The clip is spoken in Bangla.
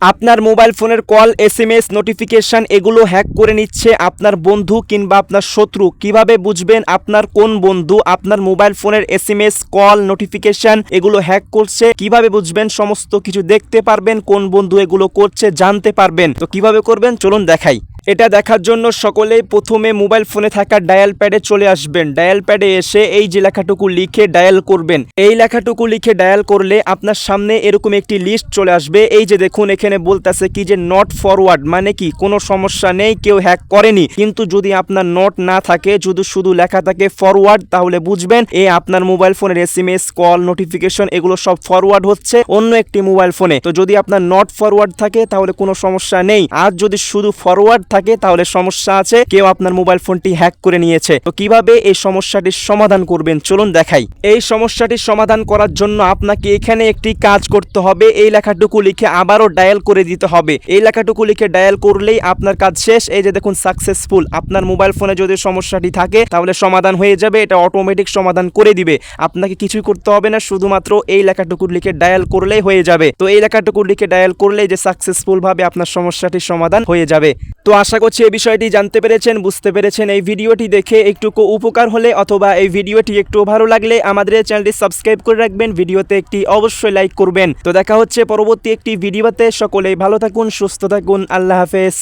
আপনার মোবাইল ফোনের কল, এসএমএস, নোটিফিকেশন এগুলো হ্যাক করে নিচ্ছে আপনার বন্ধু কিংবা আপনার শত্রু। কিভাবে বুঝবেন আপনার কোন বন্ধু আপনার মোবাইল ফোনের এসএমএস, কল, নোটিফিকেশন এগুলো হ্যাক করছে? কিভাবে বুঝবেন? সমস্ত কিছু দেখতে পারবেন, কোন বন্ধু এগুলো করছে জানতে পারবেন। তো কিভাবে করবেন চলুন দেখাই। এটা দেখার জন্য সকলেই প্রথমে মোবাইল ফোনে থাকা ডায়াল প্যাডে চলে আসবেন। ডায়াল প্যাডে এসে এই যে লেখাটুকু লিখে ডায়াল করবেন। এই লেখাটুকু লিখে ডায়াল করলে আপনার সামনে এরকম একটি লিস্ট চলে আসবে। এই যে দেখুন এখানে বলতেছে কি যে নট ফরওয়ার্ড, মানে কি কোনো সমস্যা নেই, কেউ হ্যাক করেনি। কিন্তু যদি আপনার নট না থাকে, যদি শুধু লেখা থাকে ফরওয়ার্ড, তাহলে বুঝবেন এই আপনার মোবাইল ফোনের এসএমএস, কল, নোটিফিকেশন এগুলো সব ফরওয়ার্ড হচ্ছে অন্য একটি মোবাইল ফোনে। তো যদি আপনার নট ফরওয়ার্ড থাকে তাহলে কোনো সমস্যা নেই, আর যদি শুধু ফরওয়ার্ড থাকে তাহলে সমস্যা আছে, কেউ আপনার মোবাইল ফোনটি হ্যাক করে নিয়েছে। তো কিভাবে এই সমস্যাটির সমাধান করবেন চলুন দেখাই। এই সমস্যাটির সমাধান করার জন্য আপনাকে এখানে একটি কাজ করতে হবে। এই লেখাটুকু লিখে আবারও ডায়াল করে দিতে হবে। এই লেখাটুকু লিখে ডায়াল করলেই আপনার কাজ শেষ। এই যে দেখুন সাকসেসফুল। আপনার মোবাইল ফোনে যদি সমস্যাটি থাকে তাহলে সমাধান হয়ে যাবে, এটা অটোমেটিক সমাধান করে দিবে। আপনাকে কিছুই করতে হবে না, শুধুমাত্র এই লেখাটুকু লিখে ডায়াল করলেই হয়ে যাবে। তো এই লেখাটুকু লিখে ডায়াল করলেই যে সাকসেসফুল ভাবে আপনার সমস্যাটির সমাধান হয়ে যাবে। তো আশা করছি এই বিষয়টি জানতে পেরেছেন, বুঝতে পেরেছেন। এই ভিডিওটি দেখে একটুকু উপকার হলে অথবা এই ভিডিওটি একটু ভালো লাগলে আমাদের এই চ্যানেলটি সাবস্ক্রাইব করে রাখবেন, ভিডিওতে একটি অবশ্যই লাইক করবেন। তো দেখা হচ্ছে পরবর্তী একটি ভিডিওতে। সকলেই ভালো থাকুন, সুস্থ থাকুন, আল্লাহ হাফেজ।